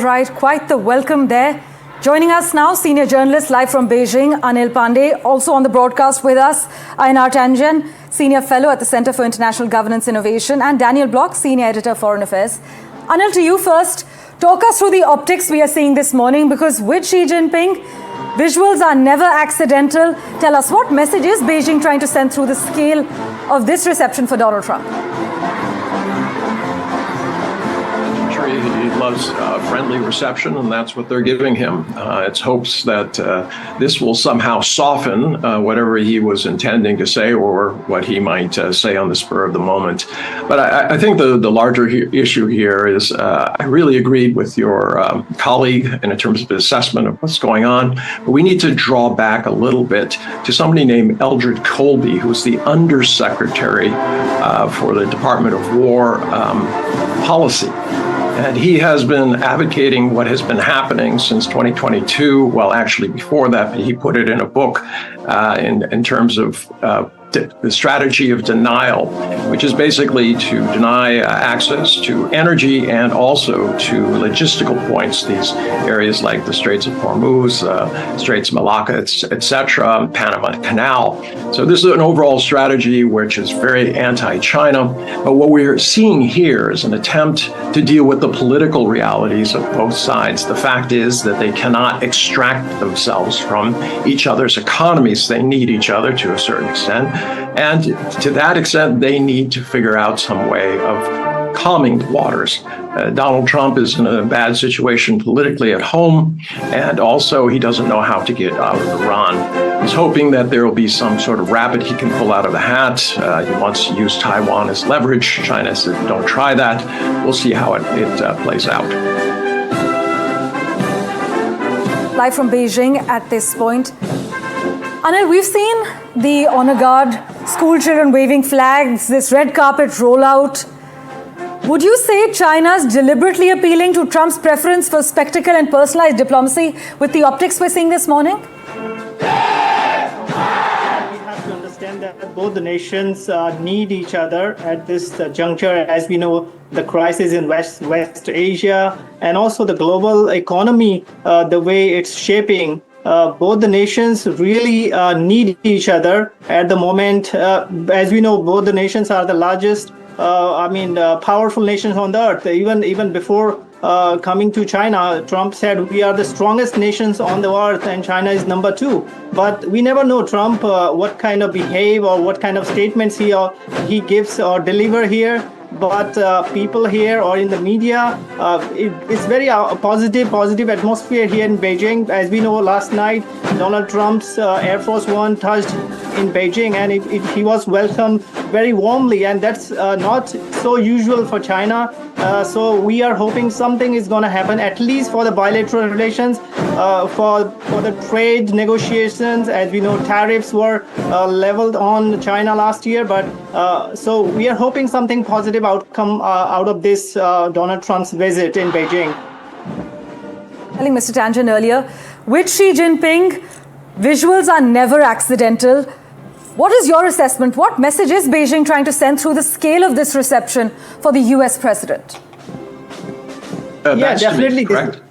right, quite the welcome there. Joining us now, senior journalist live from Beijing, Anil Pandey. Also on the broadcast with us, Ainar Tangen, senior fellow at the Center for International Governance Innovation, and Daniel Block, senior editor, Foreign Affairs. Anil, to you first. Talk us through the optics we are seeing this morning, because with Xi Jinping, visuals are never accidental. Tell us, what message is Beijing trying to send through the scale of this reception for Donald Trump? He loves friendly reception, and that's what they're giving him. It's hopes that this will somehow soften whatever he was intending to say or what he might say on the spur of the moment. But I think the larger issue here is I really agreed with your colleague in terms of the assessment of what's going on. But we need to draw back a little bit to somebody named Eldred Colby, who's the undersecretary for the Department of War policy. And he has been advocating what has been happening since 2022. Well, actually before that, but he put it in a book in terms of the strategy of denial, which is basically to deny access to energy and also to logistical points, these areas like the Straits of Hormuz, Straits of Malacca, etc., Panama Canal. So this is an overall strategy which is very anti-China. But what we're seeing here is an attempt to deal with the political realities of both sides. The fact is that they cannot extract themselves from each other's economies. They need each other to a certain extent. And to that extent, they need to figure out some way of calming the waters. Donald Trump is in a bad situation politically at home, and also he doesn't know how to get out of Iran. He's hoping that there will be some sort of rabbit he can pull out of the hat. He wants to use Taiwan as leverage. China said, don't try that. We'll see how it plays out. Live from Beijing at this point. Anil, we've seen the honor guard, school children waving flags, this red carpet rollout. Would you say China's deliberately appealing to Trump's preference for spectacle and personalized diplomacy with the optics we're seeing this morning? We have to understand that both the nations need each other at this juncture. As we know, the crisis in West Asia and also the global economy, the way it's shaping. Both the nations really need each other at the moment. As we know, both the nations are the largest, powerful nations on the earth. Even before coming to China, Trump said we are the strongest nations on the earth and China is number 2. But we never know Trump what kind of behave or what kind of statements he gives or deliver here. But people here or in the media, it's very positive atmosphere here in Beijing. As we know, last night, Donald Trump's Air Force One touched in Beijing, and he was welcomed very warmly, and that's not so usual for China. So we are hoping something is going to happen, at least for the bilateral relations, for the trade negotiations. As we know, tariffs were leveled on China last year, but so we are hoping something positive outcome out of this Donald Trump's visit in Beijing. Telling Mr. Tangen earlier, with Xi Jinping, visuals are never accidental. What is your assessment? What message is Beijing trying to send through the scale of this reception for the US president? Yeah, definitely. Correct.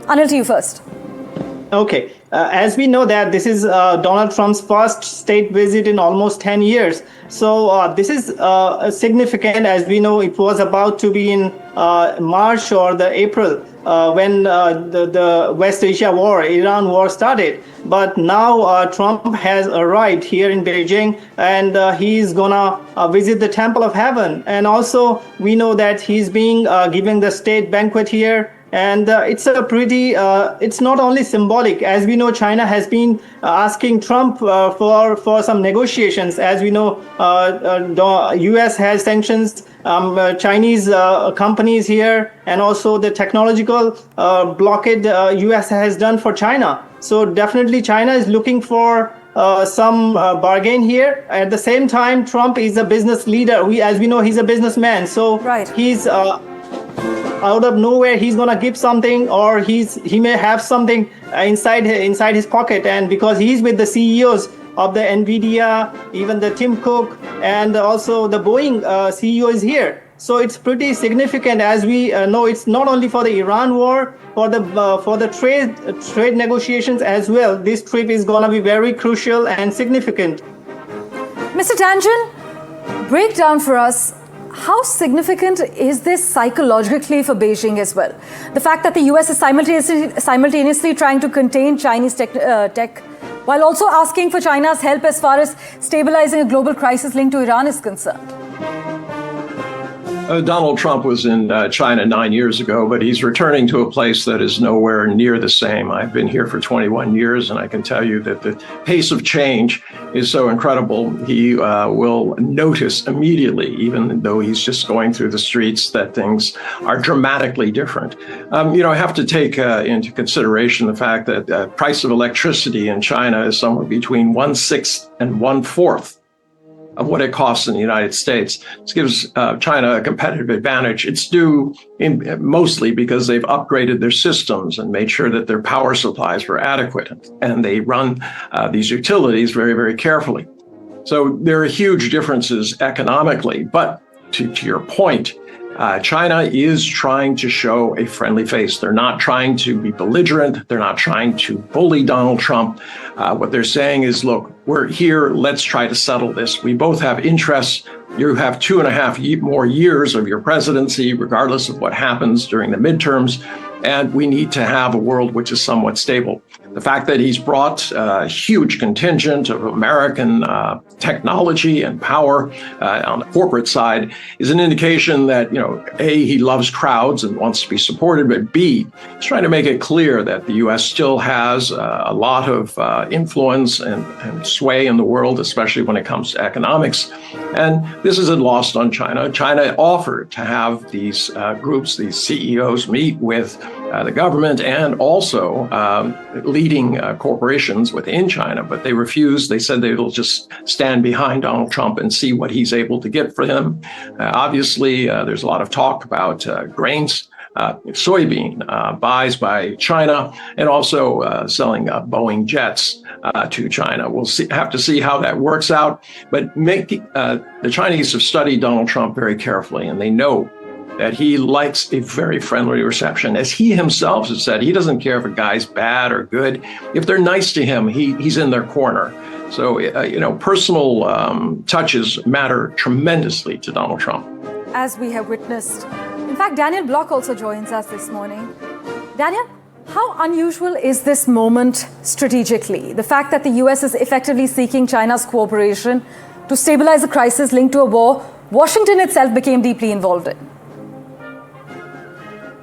Anil, to you first. Okay. As we know that this is Donald Trump's first state visit in almost 10 years. So this is significant. As we know, it was about to be in March or the April when the West Asia war, Iran war started. But now Trump has arrived here in Beijing, and he's gonna visit the Temple of Heaven. And also we know that he's being given the state banquet here. And it's a pretty, it's not only symbolic. As we know, China has been asking Trump for some negotiations. As we know, the US has sanctions Chinese companies here, and also the technological blockade US has done for China. So definitely China is looking for some bargain here. At the same time, Trump is a business leader. As we know, he's a businessman. So right. He's out of nowhere he's gonna give something, or he may have something inside his pocket, and because he's with the CEOs of the NVIDIA, even the Tim Cook, and also the Boeing CEO is here. So it's pretty significant, as we know. It's not only for the Iran war, for the trade negotiations as well. This trip is going to be very crucial and significant. Mr. Tangent, break down for us, how significant is this psychologically for Beijing as well? The fact that the US is simultaneously trying to contain Chinese tech while also asking for China's help as far as stabilizing a global crisis linked to Iran is concerned. Donald Trump was in China 9 years ago, but he's returning to a place that is nowhere near the same. I've been here for 21 years, and I can tell you that the pace of change is so incredible. He will notice immediately, even though he's just going through the streets, that things are dramatically different. I have to take into consideration the fact that the price of electricity in China is somewhere between 1/6 and 1/4 of what it costs in the United States. This gives China a competitive advantage. It's due mostly because they've upgraded their systems and made sure that their power supplies were adequate, and they run these utilities very, very carefully. So there are huge differences economically, but to your point, China is trying to show a friendly face. They're not trying to be belligerent. They're not trying to bully Donald Trump. What they're saying is, look, we're here. Let's try to settle this. We both have interests. You have 2.5 more years of your presidency, regardless of what happens during the midterms. And we need to have a world which is somewhat stable. The fact that he's brought a huge contingent of American technology and power on the corporate side is an indication that, A, he loves crowds and wants to be supported, but B, he's trying to make it clear that the U.S. still has a lot of influence and sway in the world, especially when it comes to economics. And this isn't lost on China. China offered to have these groups, these CEOs, meet with the government and also leading corporations within China, but they refused. They said they will just stand behind Donald Trump and see what he's able to get for them. Obviously, there's a lot of talk about grains, soybean buys by China, and also selling Boeing jets to China. We'll have to see how that works out, but the Chinese have studied Donald Trump very carefully, and they know that he likes a very friendly reception. As he himself has said, he doesn't care if a guy's bad or good. If they're nice to him, he's in their corner. So, personal touches matter tremendously to Donald Trump. As we have witnessed. In fact, Daniel Block also joins us this morning. Daniel, how unusual is this moment strategically? The fact that the US is effectively seeking China's cooperation to stabilize a crisis linked to a war Washington itself became deeply involved in.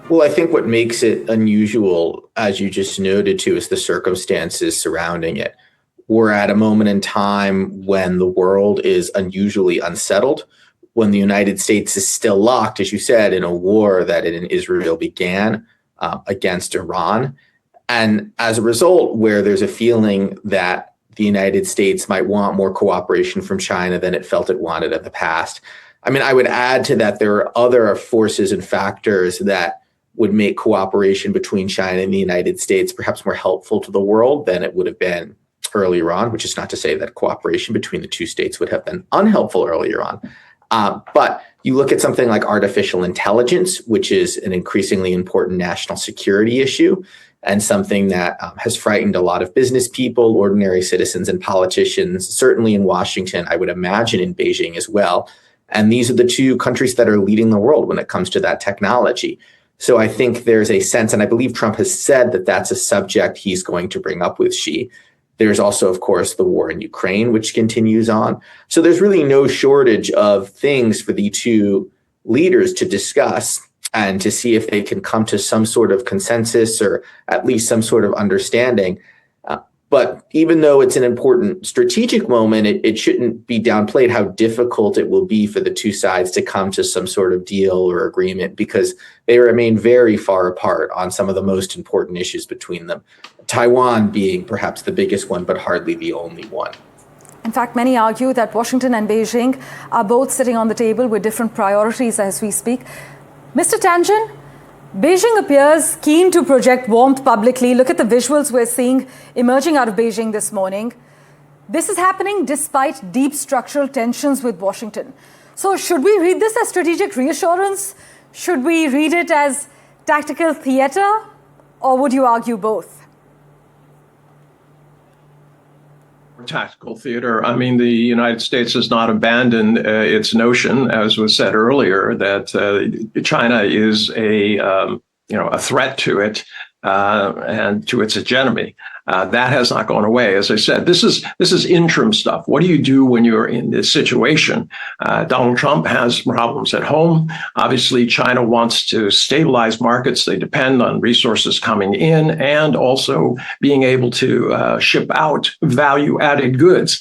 Well, I think what makes it unusual, as you just noted too, is the circumstances surrounding it. We're at a moment in time when the world is unusually unsettled, when the United States is still locked, as you said, in a war that in Israel began against Iran. And as a result, where there's a feeling that the United States might want more cooperation from China than it felt it wanted in the past. I mean, I would add to that there are other forces and factors that would make cooperation between China and the United States perhaps more helpful to the world than it would have been earlier on, which is not to say that cooperation between the two states would have been unhelpful earlier on. But you look at something like artificial intelligence, which is an increasingly important national security issue and something that has frightened a lot of business people, ordinary citizens, and politicians, certainly in Washington, I would imagine in Beijing as well. And these are the two countries that are leading the world when it comes to that technology. So I think there's a sense, and I believe Trump has said that that's a subject he's going to bring up with Xi. There's also, of course, the war in Ukraine, which continues on. So there's really no shortage of things for the two leaders to discuss and to see if they can come to some sort of consensus or at least some sort of understanding. But even though it's an important strategic moment, it shouldn't be downplayed how difficult it will be for the two sides to come to some sort of deal or agreement, because they remain very far apart on some of the most important issues between them. Taiwan being perhaps the biggest one, but hardly the only one. In fact, many argue that Washington and Beijing are both sitting on the table with different priorities as we speak. Mr. Tangent, Beijing appears keen to project warmth publicly. Look at the visuals we're seeing emerging out of Beijing this morning. This is happening despite deep structural tensions with Washington. So should we read this as strategic reassurance? Should we read it as tactical theater? Or would you argue both? Tactical theater. I mean, the United States has not abandoned its notion, as was said earlier, that China is a threat to it and to its hegemony. That has not gone away. As I said, this is interim stuff. What do you do when you're in this situation? Donald Trump has problems at home. Obviously, China wants to stabilize markets. They depend on resources coming in and also being able to ship out value-added goods.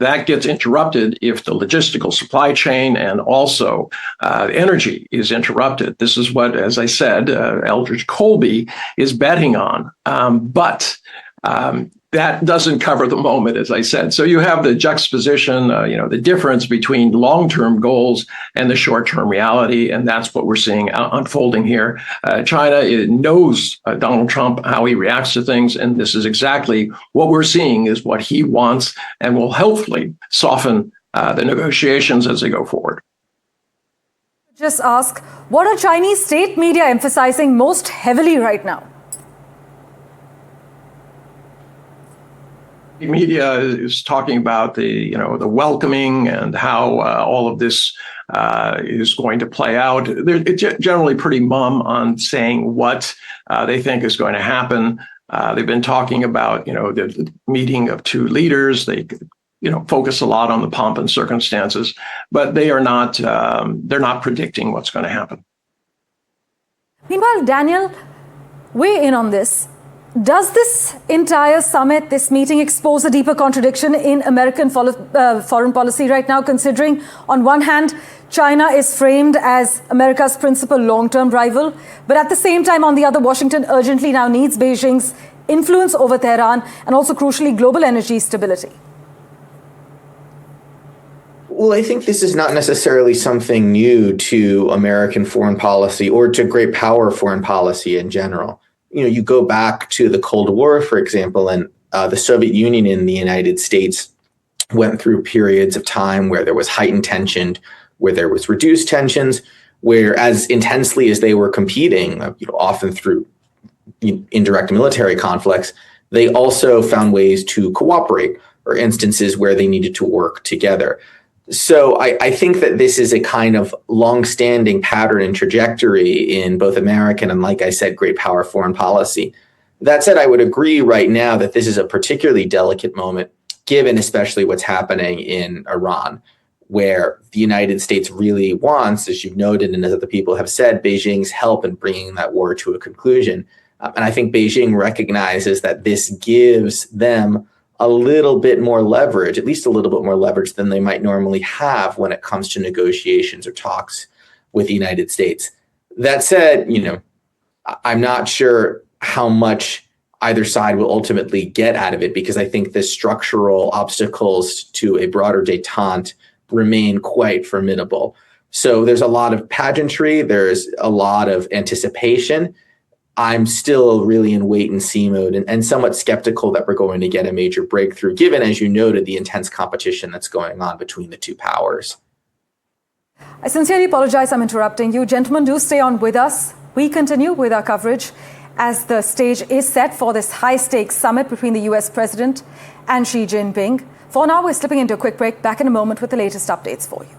That gets interrupted if the logistical supply chain and also energy is interrupted. This is what, as I said, Eldridge Colby is betting on. But that doesn't cover the moment, as I said. So you have the juxtaposition, the difference between long-term goals and the short-term reality, and that's what we're seeing unfolding here. China knows Donald Trump, how he reacts to things, and this is exactly what we're seeing is what he wants and will hopefully soften the negotiations as they go forward. Just ask, what are Chinese state media emphasizing most heavily right now? The media is talking about the welcoming and how all of this is going to play out. They're generally pretty mum on saying what they think is going to happen. They've been talking about the meeting of two leaders. They focus a lot on the pomp and circumstances, but they are not. They're not predicting what's going to happen. Meanwhile, Daniel, weigh in on this. Does this entire summit, this meeting, expose a deeper contradiction in American foreign policy right now, considering, on one hand, China is framed as America's principal long-term rival, but at the same time, on the other, Washington urgently now needs Beijing's influence over Tehran and also, crucially, global energy stability? Well, I think this is not necessarily something new to American foreign policy or to great power foreign policy in general. You go back to the Cold War, for example, and the Soviet Union and the United States went through periods of time where there was heightened tension, where there was reduced tensions, where as intensely as they were competing, often through indirect military conflicts, they also found ways to cooperate or instances where they needed to work together. So I think that this is a kind of long-standing pattern and trajectory in both American and, like I said, great power foreign policy. That said, I would agree right now that this is a particularly delicate moment, given especially what's happening in Iran, where the United States really wants, as you've noted and as other people have said, Beijing's help in bringing that war to a conclusion. And I think Beijing recognizes that this gives them a little bit more leverage, at least a little bit more leverage than they might normally have when it comes to negotiations or talks with the United States. That said, I'm not sure how much either side will ultimately get out of it, because I think the structural obstacles to a broader détente remain quite formidable. So there's a lot of pageantry, there's a lot of anticipation. I'm still really in wait and see mode and somewhat skeptical that we're going to get a major breakthrough, given, as you noted, the intense competition that's going on between the two powers. I sincerely apologize, I'm interrupting you. Gentlemen, do stay on with us. We continue with our coverage as the stage is set for this high-stakes summit between the US President and Xi Jinping. For now, we're slipping into a quick break. Back in a moment with the latest updates for you.